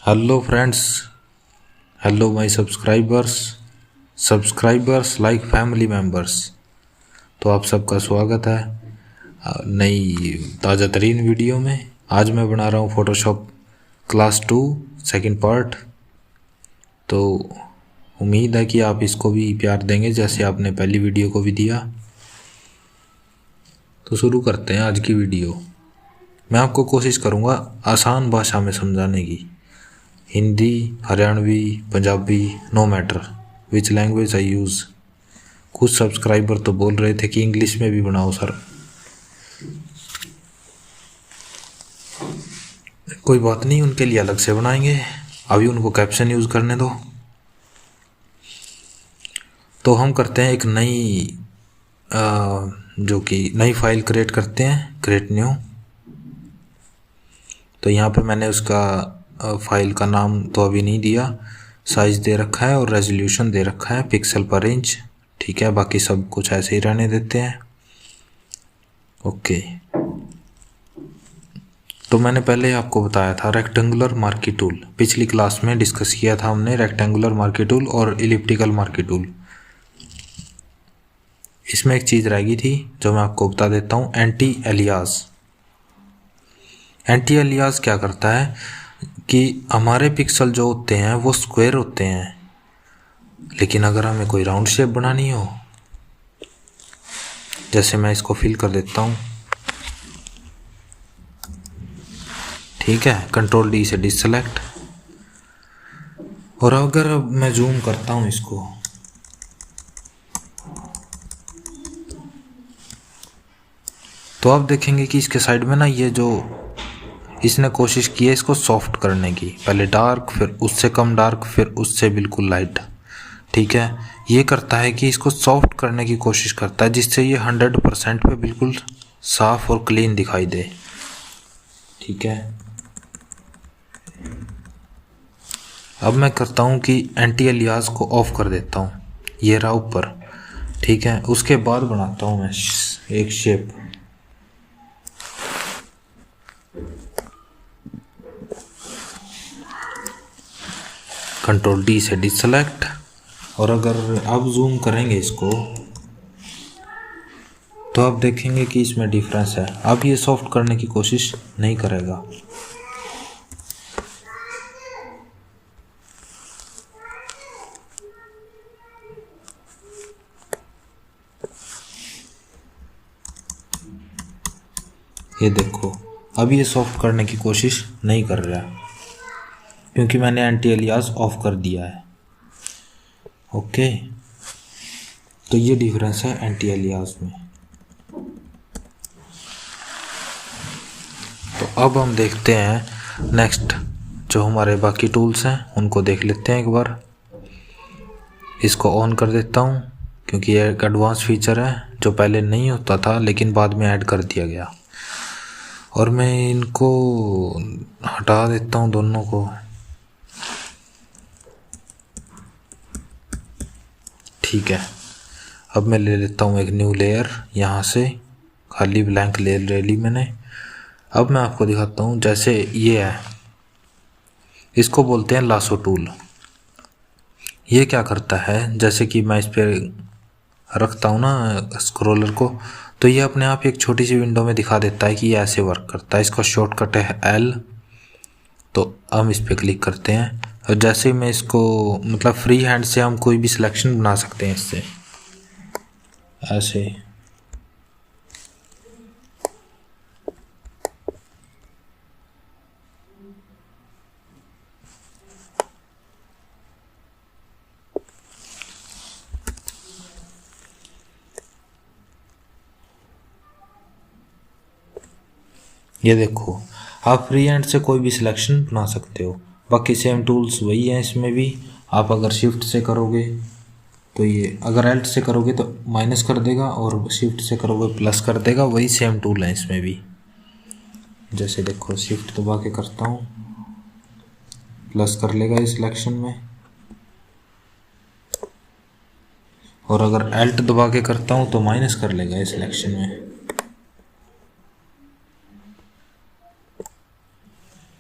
Hello friends, hello my subscribers like family members. तो आप सबका स्वागत है नई ताज़ा तरीन वीडियो में। आज मैं बना रहा हूँ फ़ोटोशॉप क्लास 2 सेकंड पार्ट। तो उम्मीद है कि आप इसको भी प्यार देंगे जैसे आपने पहली वीडियो को भी दिया। तो शुरू करते हैं आज की वीडियो। मैं आपको कोशिश करूँगा आसान भाषा में समझाने की। Hindi, Haryanvi, Punjabi, no matter which language I use. कुछ सब्सक्राइबर तो बोल रहे थे कि इंग्लिश में भी बनाओ सर। कोई बात नहीं, उनके लिए अलग से बनाएंगे, अभी उनको कैप्शन यूज़ करने दो। तो हम करते हैं एक नई जो कि नई फाइल क्रिएट करते हैं, क्रिएट न्यू। तो यहाँ पे मैंने उसका फाइल का नाम तो अभी नहीं दिया, साइज़ दे रखा है और रेजोल्यूशन दे रखा है पिक्सल पर इंच। ठीक है, बाकी सब कुछ ऐसे ही रहने देते हैं। ओके, तो मैंने पहले आपको बताया था रेक्टेंगुलर मार्की टूल। पिछली क्लास में डिस्कस किया था हमने रेक्टेंगुलर मार्की टूल और इलिप्टिकल मार्की टूल। इसमें एक चीज़ रह गई थी जो मैं आपको बता देता हूँ, एंटी एलियास। एंटी एलियास क्या करता है कि हमारे पिक्सल जो होते हैं वो स्क्वायर होते हैं, लेकिन अगर हमें कोई राउंड शेप बनानी हो, जैसे मैं इसको फिल कर देता हूँ, ठीक है, कंट्रोल डी से डिससेलेक्ट, और अगर मैं जूम करता हूँ इसको, तो आप देखेंगे कि इसके साइड में ना ये जो इसने कोशिश की है इसको सॉफ्ट करने की, पहले डार्क, फिर उससे कम डार्क, फिर उससे बिल्कुल लाइट। ठीक है, ये करता है कि इसको सॉफ्ट करने की कोशिश करता है जिससे ये 100% पे बिल्कुल साफ और क्लीन दिखाई दे। ठीक है, अब मैं करता हूँ कि एंटी एलियास को ऑफ कर देता हूँ, ये रहा ऊपर। ठीक है, उसके बाद बनाता हूँ मैं एक शेप। कंट्रोल डी से डिससेलेक्ट, और अगर अब जूम करेंगे इसको तो आप देखेंगे कि इसमें डिफरेंस है। अब ये सॉफ्ट करने की कोशिश नहीं करेगा। ये देखो, अब ये सॉफ्ट करने की कोशिश नहीं कर रहा क्योंकि मैंने एंटी एलियास ऑफ कर दिया है। ओके, तो ये डिफरेंस है एंटी एलियास में। तो अब हम देखते हैं नेक्स्ट जो हमारे बाकी टूल्स हैं उनको देख लेते हैं एक बार। इसको ऑन कर देता हूँ क्योंकि ये एक एडवांस फीचर है जो पहले नहीं होता था लेकिन बाद में ऐड कर दिया गया। और मैं इनको हटा देता हूँ दोनों को। ठीक है, अब मैं ले लेता हूँ एक न्यू लेयर, यहाँ से खाली ब्लैंक लेयर ले ली मैंने। अब मैं आपको दिखाता हूँ, जैसे ये है, इसको बोलते हैं लासो टूल। ये क्या करता है, जैसे कि मैं इस पर रखता हूँ ना स्क्रॉलर को, तो ये अपने आप एक छोटी सी विंडो में दिखा देता है कि ये ऐसे वर्क करता है। इसका शॉर्टकट है L। तो हम इस पर क्लिक करते हैं और जैसे मैं इसको मतलब फ्री हैंड से हम कोई भी सिलेक्शन बना सकते हैं इससे, ऐसे। ये देखो, आप फ्री हैंड से कोई भी सिलेक्शन बना सकते हो। बाकी सेम टूल्स वही हैं इसमें भी। आप अगर शिफ्ट से करोगे तो ये, अगर एल्ट से करोगे तो माइनस कर देगा और शिफ्ट से करोगे प्लस कर देगा। वही सेम टूल है इसमें भी। जैसे देखो, शिफ्ट दबा के करता हूँ, प्लस कर लेगा इस सिलेक्शन में, और अगर एल्ट दबा के करता हूँ तो माइनस कर लेगा इस सिलेक्शन में।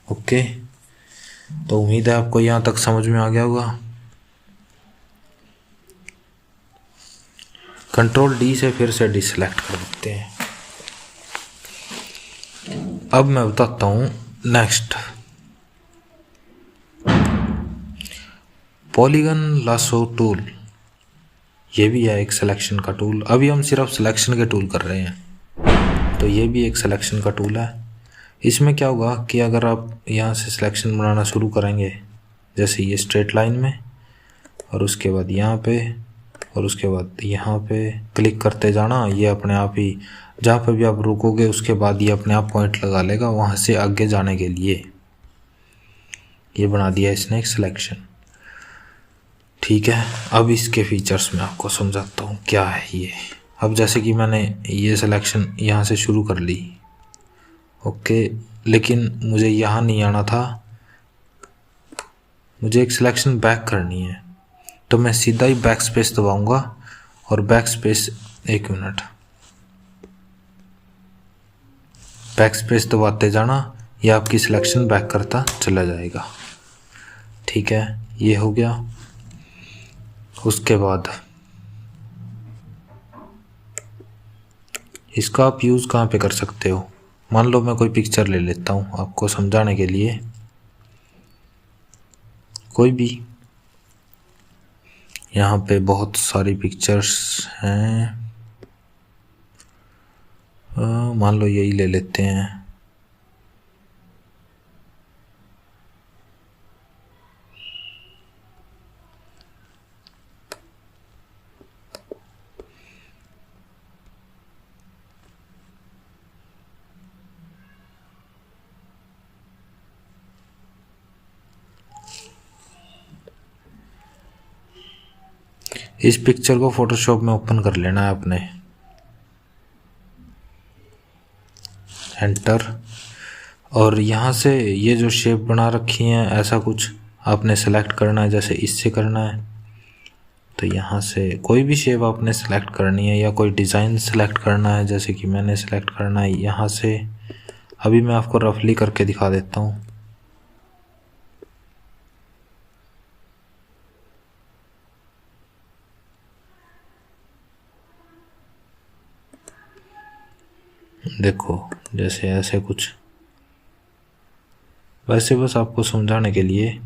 ओके, तो उम्मीद है आपको यहाँ तक समझ में आ गया होगा। कंट्रोल डी से फिर से डिसलेक्ट कर देते हैं। अब मैं बताता हूँ नेक्स्ट, पॉलीगन लासो टूल। ये भी है एक सिलेक्शन का टूल। अभी हम सिर्फ सिलेक्शन के टूल कर रहे हैं, तो ये भी एक सिलेक्शन का टूल है। इसमें क्या होगा कि अगर आप यहाँ से सिलेक्शन बनाना शुरू करेंगे, जैसे ये स्ट्रेट लाइन में, और उसके बाद यहाँ पे, और उसके बाद यहाँ पे क्लिक करते जाना, ये अपने आप ही जहाँ पे भी आप रुकोगे उसके बाद ये अपने आप पॉइंट लगा लेगा वहाँ से आगे जाने के लिए। ये बना दिया इसने एक सिलेक्शन। ठीक है, अब इसके फीचर्स में आपको समझाता हूँ क्या है ये। अब जैसे कि मैंने ये सिलेक्शन यहाँ से शुरू कर ली, ओके, लेकिन मुझे यहाँ नहीं आना था, मुझे एक सिलेक्शन बैक करनी है, तो मैं सीधा ही बैक स्पेस दबाऊंगा और बैक स्पेस, एक मिनट, बैक स्पेस दबाते जाना, ये आपकी सिलेक्शन बैक करता चला जाएगा। ठीक है, ये हो गया। उसके बाद इसका आप यूज़ कहाँ पे कर सकते हो। मान लो मैं कोई पिक्चर ले लेता हूँ आपको समझाने के लिए, कोई भी, यहाँ पे बहुत सारी पिक्चर्स हैं, मान लो यही ले लेते हैं। इस पिक्चर को फोटोशॉप में ओपन कर लेना है आपने, एंटर, और यहाँ से ये जो शेप बना रखी है ऐसा कुछ आपने सेलेक्ट करना है, जैसे इससे करना है तो यहाँ से कोई भी शेप आपने सेलेक्ट करनी है, या कोई डिज़ाइन सेलेक्ट करना है, जैसे कि मैंने सेलेक्ट करना है यहाँ से। अभी मैं आपको रफली करके दिखा देता हूँ। देखो जैसे ऐसे कुछ, वैसे बस आपको समझाने के लिए,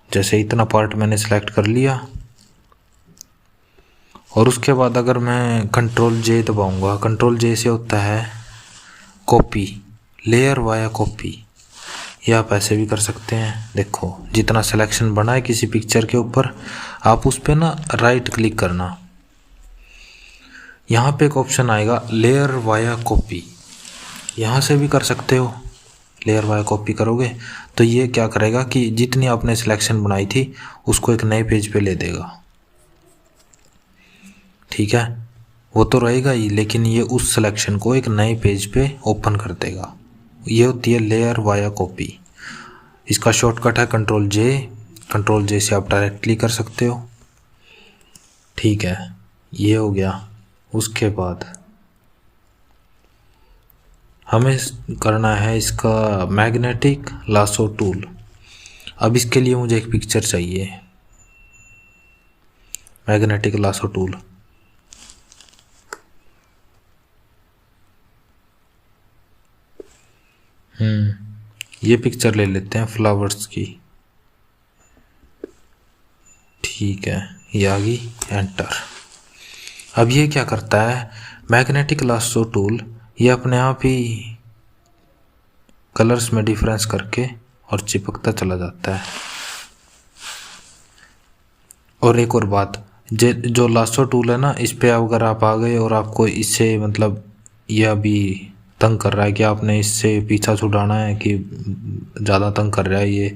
जैसे इतना पार्ट मैंने सेलेक्ट कर लिया, और उसके बाद अगर मैं कंट्रोल जे दबाऊंगा, कंट्रोल जे से होता है कॉपी, लेयर वाया कॉपी, या आप ऐसे भी कर सकते हैं। देखो जितना सिलेक्शन बना है किसी पिक्चर के ऊपर, आप उस पर ना राइट क्लिक करना, यहाँ पे एक ऑप्शन आएगा लेयर वाया कॉपी, यहाँ से भी कर सकते हो। लेयर वाया कॉपी करोगे तो ये क्या करेगा कि जितनी आपने सिलेक्शन बनाई थी उसको एक नए पेज पे ले देगा। ठीक है, वो तो रहेगा ही, लेकिन ये उस सिलेक्शन को एक नए पेज पे ओपन कर देगा। ये होती है लेयर वाया कॉपी। इसका शॉर्टकट है कंट्रोल जे, कंट्रोल जे से आप डायरेक्टली कर सकते हो। ठीक है, ये हो गया। उसके बाद हमें करना है इसका मैग्नेटिक लासो टूल। अब इसके लिए मुझे एक पिक्चर चाहिए, मैग्नेटिक लासो टूल। ये पिक्चर ले लेते हैं फ्लावर्स की। ठीक है, ये आ गई, एंटर। अब ये क्या करता है, मैग्नेटिक लासो टूल ये अपने आप ही कलर्स में डिफरेंस करके और चिपकता चला जाता है। और एक और बात, जो लासो टूल है ना, इस पे अगर आप आ गए और आपको इससे मतलब ये अभी तंग कर रहा है कि आपने इससे पीछा छुड़ाना है कि ज़्यादा तंग कर रहा है ये,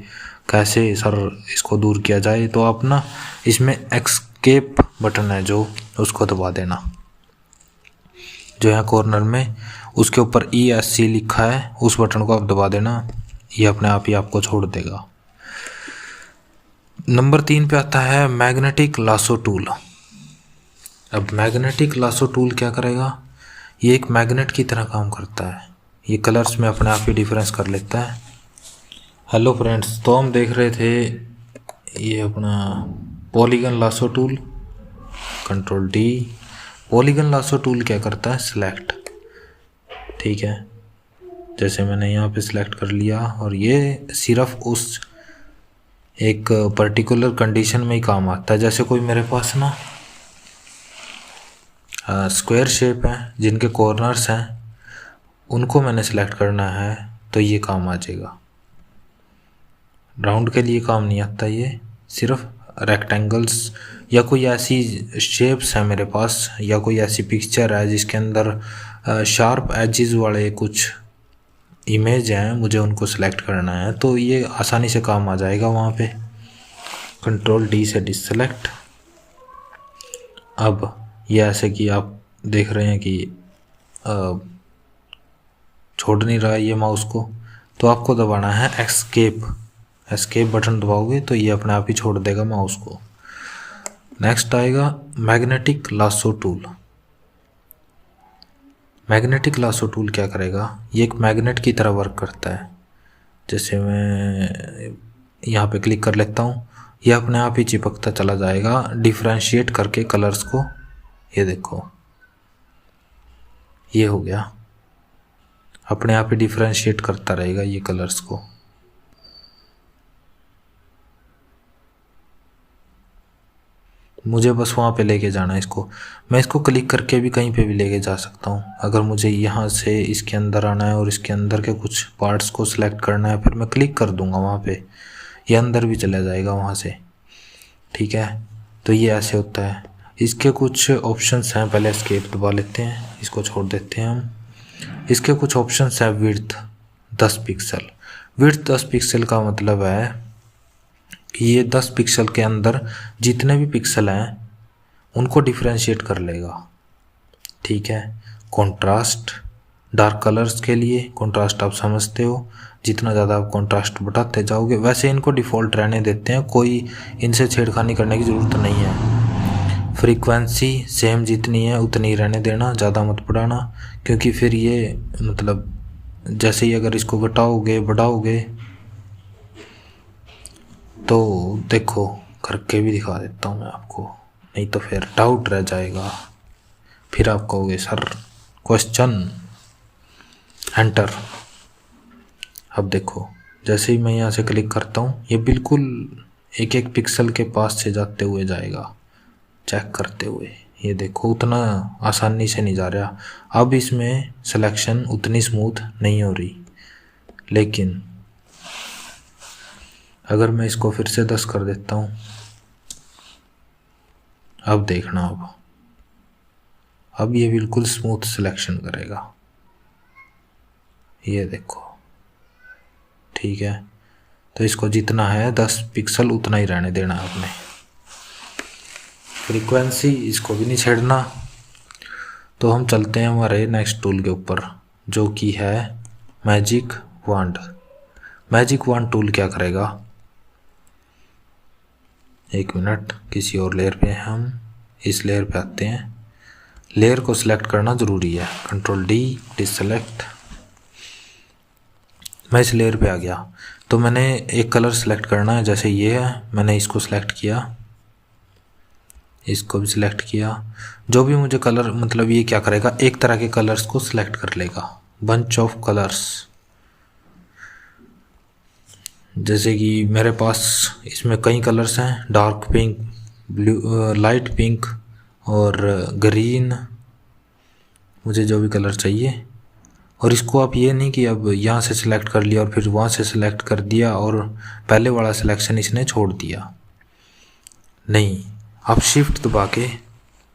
कैसे सर इसको दूर किया जाए, तो आप ना इसमें एस्केप बटन है जो, उसको दबा देना, जो यहाँ कॉर्नर में उसके ऊपर ESC लिखा है, उस बटन को आप दबा देना, ये अपने आप ही आपको छोड़ देगा। नंबर 3 पे आता है मैग्नेटिक लासो टूल। अब मैग्नेटिक लासो टूल क्या करेगा, ये एक मैग्नेट की तरह काम करता है। ये कलर्स में अपने आप ही डिफरेंस कर लेता है। हेलो फ्रेंड्स, तो हम देख रहे थे ये अपना polygon lasso tool. Control D. Polygon lasso tool क्या करता है, सिलेक्ट। ठीक है, जैसे मैंने यहाँ पे सिलेक्ट कर लिया और ये सिर्फ उस एक पर्टिकुलर कंडीशन में ही काम आता है। जैसे कोई मेरे पास ना स्क्वायर शेप है जिनके कॉर्नर्स हैं, उनको मैंने सिलेक्ट करना है तो ये काम आ जाएगा। राउंड के लिए काम नहीं आता, ये सिर्फ रेक्टेंगल्स या कोई ऐसी शेप्स हैं मेरे पास, या कोई ऐसी पिक्चर है जिसके अंदर शार्प एजेस वाले कुछ इमेज हैं, मुझे उनको सिलेक्ट करना है तो ये आसानी से काम आ जाएगा वहाँ पे। कंट्रोल डी से डिससेलेक्ट। अब ये ऐसे कि आप देख रहे हैं कि छोड़ नहीं रहा है ये माउस को, तो आपको दबाना है एस्केप बटन दबाओगे तो ये अपने आप ही छोड़ देगा माउस को। नेक्स्ट आएगा magnetic lasso tool. Magnetic lasso tool क्या करेगा, ये एक मैग्नेट की तरह वर्क करता है। जैसे मैं यहाँ पे क्लिक कर लेता हूँ, ये अपने आप ही चिपकता चला जाएगा डिफ्रेंशिएट करके कलर्स को। ये देखो, ये हो गया, अपने आप ही डिफ्रेंशिएट करता रहेगा ये कलर्स को। मुझे बस वहाँ पे लेके जाना है इसको। मैं इसको क्लिक करके भी कहीं पे भी लेके जा सकता हूँ। अगर मुझे यहाँ से इसके अंदर आना है और इसके अंदर के कुछ पार्ट्स को सिलेक्ट करना है, फिर मैं क्लिक कर दूँगा वहाँ पे, ये अंदर भी चला जाएगा वहाँ से। ठीक है, तो ये ऐसे होता है। इसके कुछ ऑप्शंस हैं, पहले एस्केप दबा लेते हैं, इसको छोड़ देते हैं हम। इसके कुछ ऑप्शंस हैं। Width 10 pixel. विड्थ 10 पिक्सल का मतलब है कि ये 10 पिक्सल के अंदर जितने भी पिक्सल हैं उनको डिफ्रेंशिएट कर लेगा। ठीक है। कॉन्ट्रास्ट, डार्क कलर्स के लिए कॉन्ट्रास्ट आप समझते हो, जितना ज़्यादा आप कॉन्ट्रास्ट बढ़ाते जाओगे वैसे इनको डिफ़ॉल्ट रहने देते हैं, कोई इनसे छेड़खानी करने की ज़रूरत नहीं है। फ्रीक्वेंसी सेम जितनी है उतनी ही रहने देना, ज़्यादा मत बढ़ाना, क्योंकि फिर ये मतलब जैसे ही अगर इसको घटाओगे बढ़ाओगे तो देखो करके भी दिखा देता हूँ मैं आपको, नहीं तो फिर डाउट रह जाएगा, फिर आप कहोगे सर क्वेश्चन एंटर। अब देखो जैसे ही मैं यहाँ से क्लिक करता हूँ ये बिल्कुल एक एक पिक्सल के पास से जाते हुए जाएगा, चेक करते हुए। ये देखो उतना आसानी से नहीं जा रहा। अब इसमें सिलेक्शन उतनी स्मूथ नहीं हो रही, लेकिन अगर मैं इसको फिर से 10 कर देता हूँ, अब देखना, अब ये बिल्कुल स्मूथ सिलेक्शन करेगा। ये देखो, ठीक है। तो इसको जितना है 10 पिक्सल उतना ही रहने देना है आपने। फ्रीक्वेंसी इसको भी नहीं छेड़ना। तो हम चलते हैं हमारे नेक्स्ट टूल के ऊपर, जो कि है मैजिक वांड। मैजिक वांड टूल क्या करेगा, एक मिनट, किसी और लेयर पे हैं हम, इस लेयर पे आते हैं। लेयर को सिलेक्ट करना ज़रूरी है। Control D, deselect. मैं इस लेयर पे आ गया, तो मैंने एक कलर सेलेक्ट करना है। जैसे ये है, मैंने इसको सेलेक्ट किया, इसको भी सिलेक्ट किया। जो भी मुझे कलर, मतलब ये क्या करेगा, एक तरह के कलर्स को सिलेक्ट कर लेगा, बंच ऑफ कलर्स। जैसे कि मेरे पास इसमें कई कलर्स हैं, dark pink, blue, light pink और ग्रीन, मुझे जो भी कलर चाहिए। और इसको आप ये नहीं कि अब यहाँ से सिलेक्ट कर लिया और फिर वहाँ से सिलेक्ट कर दिया और पहले वाला सिलेक्शन इसने छोड़ दिया, नहीं, आप शिफ्ट दबा के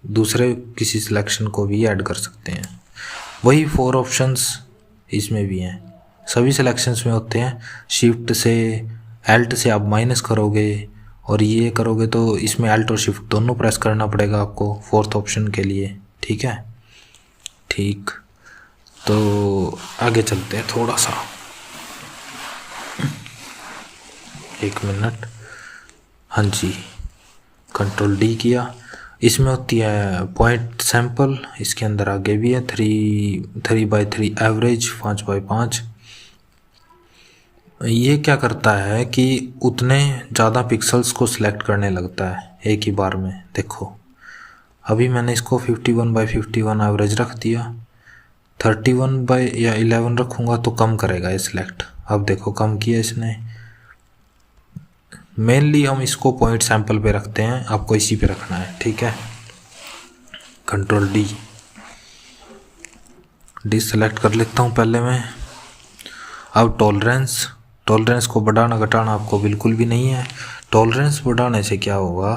दूसरे किसी सिलेक्शन को भी ऐड कर सकते हैं। वही 4 ऑप्शंस इसमें भी हैं, सभी सिलेक्शंस में होते हैं। शिफ्ट से, एल्ट से आप माइनस करोगे और ये करोगे तो इसमें एल्ट और शिफ्ट दोनों प्रेस करना पड़ेगा आपको 4th ऑप्शन के लिए। ठीक है, ठीक। तो आगे चलते हैं थोड़ा सा, एक मिनट। हाँ जी, कंट्रोल डी किया। इसमें होती है पॉइंट सैंपल, इसके अंदर आगे भी है 3x3 एवरेज, 5x5। ये क्या करता है कि उतने ज़्यादा पिक्सल्स को सिलेक्ट करने लगता है एक ही बार में। देखो अभी मैंने इसको 51/51 एवरेज रख दिया, 31 या 11 रखूँगा तो कम करेगा ये सिलेक्ट। अब देखो कम किया इसने। मेनली हम इसको पॉइंट सैंपल पे रखते हैं, आपको इसी पे रखना है, ठीक है। कंट्रोल डी सेलेक्ट कर लेता हूँ पहले मैं। अब टॉलरेंस को बढ़ाना घटाना आपको बिल्कुल भी नहीं है। टॉलरेंस बढ़ाने से क्या होगा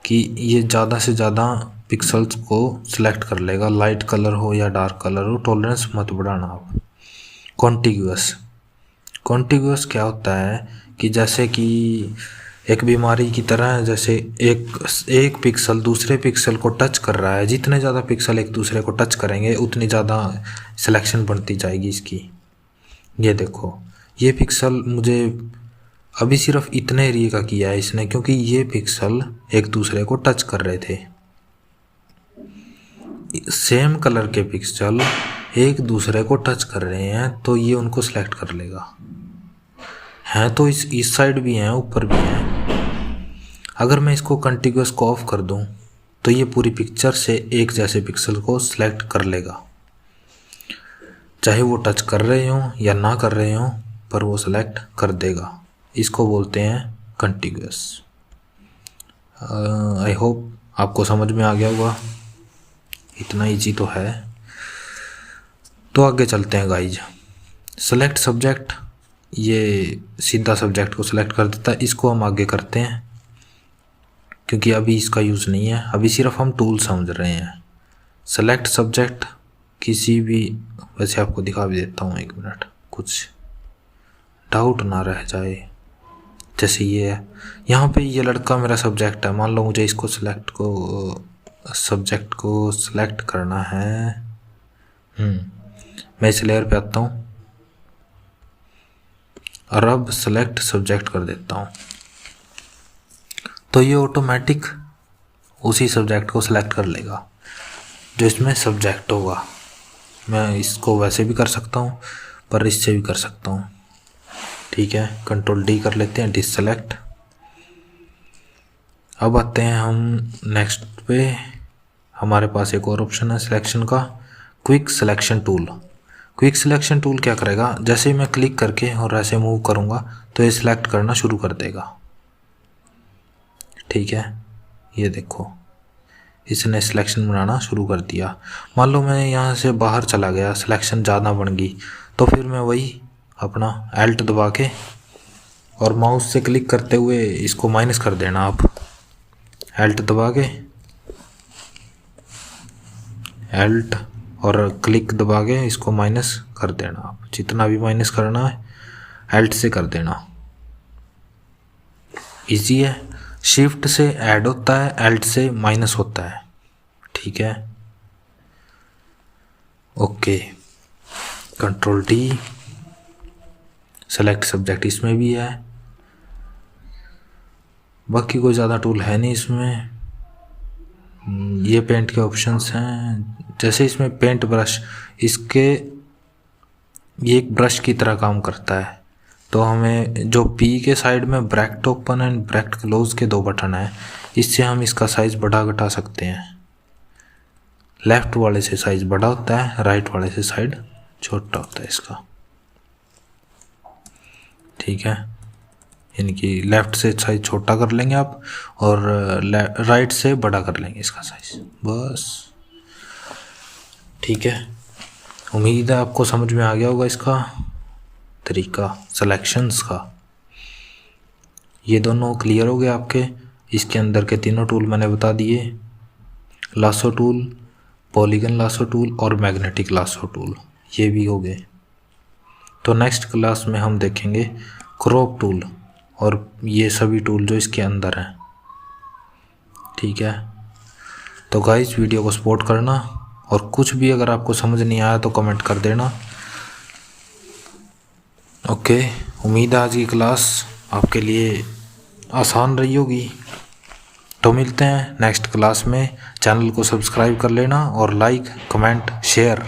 कि ये ज़्यादा से ज़्यादा पिक्सल्स को सिलेक्ट कर लेगा, लाइट कलर हो या डार्क कलर हो। टॉलरेंस मत बढ़ाना आप। कॉन्टिग्यूअस क्या होता है कि जैसे कि एक बीमारी की तरह, जैसे एक पिक्सल दूसरे पिक्सल को टच कर रहा है, जितने ज़्यादा पिक्सल एक दूसरे को टच करेंगे उतनी ज़्यादा सिलेक्शन बढ़ती जाएगी इसकी। ये देखो ये पिक्सल मुझे अभी सिर्फ इतने एरिया का किया है इसने, क्योंकि ये पिक्सल एक दूसरे को टच कर रहे थे। सेम कलर के पिक्सल एक दूसरे को टच कर रहे हैं तो ये उनको सिलेक्ट कर लेगा। हैं तो इस साइड भी हैं, ऊपर भी हैं। अगर मैं इसको कंटिग्यूअस को ऑफ कर दूं तो ये पूरी पिक्चर से एक जैसे पिक्सल को सिलेक्ट कर लेगा, चाहे वो टच कर रहे हों या ना कर रहे हों, पर वो सिलेक्ट कर देगा। इसको बोलते हैं कंटिग्यूअस। आई होप आपको समझ में आ गया होगा, इतना इजी तो है। तो आगे चलते हैं गाइज। सेलेक्ट सब्जेक्ट, ये सीधा सब्जेक्ट को सिलेक्ट कर देता है। इसको हम आगे करते हैं क्योंकि अभी इसका यूज़ नहीं है, अभी सिर्फ हम टूल समझ रहे हैं। सेलेक्ट सब्जेक्ट किसी भी, वैसे आपको दिखा भी देता हूँ, एक मिनट, कुछ डाउट ना रह जाए। जैसे ये है, यहाँ पे ये लड़का मेरा सब्जेक्ट है। मान लो मुझे इसको सब्जेक्ट को सिलेक्ट करना है। मैं इस लेयर पे आता हूँ और अब सेलेक्ट सब्जेक्ट कर देता हूँ, तो ये ऑटोमेटिक उसी सब्जेक्ट को सिलेक्ट कर लेगा जो इसमें सब्जेक्ट होगा। मैं इसको वैसे भी कर सकता हूँ पर इससे भी कर सकता हूँ, ठीक है। कंट्रोल डी कर लेते हैं, डिससेलेक्ट। अब आते हैं हम नेक्स्ट पे। हमारे पास एक और ऑप्शन है सिलेक्शन का, quick selection tool. Quick selection tool क्या करेगा, जैसे ही मैं क्लिक करके और ऐसे मूव करूँगा तो ये सिलेक्ट करना शुरू कर देगा, ठीक है। ये देखो इसने सिलेक्शन बनाना शुरू कर दिया। मान लो मैं यहाँ से बाहर चला गया, सिलेक्शन ज़्यादा बन गई, तो फिर मैं वही अपना एल्ट दबा के और माउस से क्लिक करते हुए इसको माइनस कर देना। आप एल्ट दबा के, एल्ट और क्लिक दबा के इसको माइनस कर देना। आप जितना भी माइनस करना है एल्ट से कर देना, इजी है। शिफ्ट से ऐड होता है, एल्ट से माइनस होता है, ठीक है। Okay, control D, select subject इसमें भी है। बाकी कोई ज़्यादा टूल है नहीं इसमें। ये पेंट के ऑप्शंस हैं, जैसे इसमें पेंट ब्रश, इसके ये एक ब्रश की तरह काम करता है। तो हमें जो पी के साइड में bracket open and bracket close के दो बटन है, इससे हम इसका साइज़ बढ़ा घटा सकते हैं। लेफ़्ट वाले से साइज़ बड़ा होता है, राइट वाले से साइड छोटा होता है इसका, ठीक है। यानी कि लेफ़्ट से साइज़ छोटा कर लेंगे आप और राइट से बड़ा कर लेंगे इसका साइज़, बस, ठीक है। उम्मीद है आपको समझ में आ गया होगा इसका तरीका सिलेक्शंस का। ये दोनों क्लियर हो गए आपके। इसके अंदर के तीनों टूल मैंने बता दिए, lasso tool, polygon lasso tool और मैग्नेटिक लासो टूल, ये भी हो गए। तो नेक्स्ट क्लास में हम देखेंगे क्रॉप टूल और ये सभी टूल जो इसके अंदर हैं, ठीक है। तो गाइस वीडियो को सपोर्ट करना और कुछ भी अगर आपको समझ नहीं आया तो कमेंट कर देना। ओके, उम्मीद है आज की क्लास आपके लिए आसान रही होगी। तो मिलते हैं नेक्स्ट क्लास में। चैनल को सब्सक्राइब कर लेना और लाइक, कमेंट, शेयर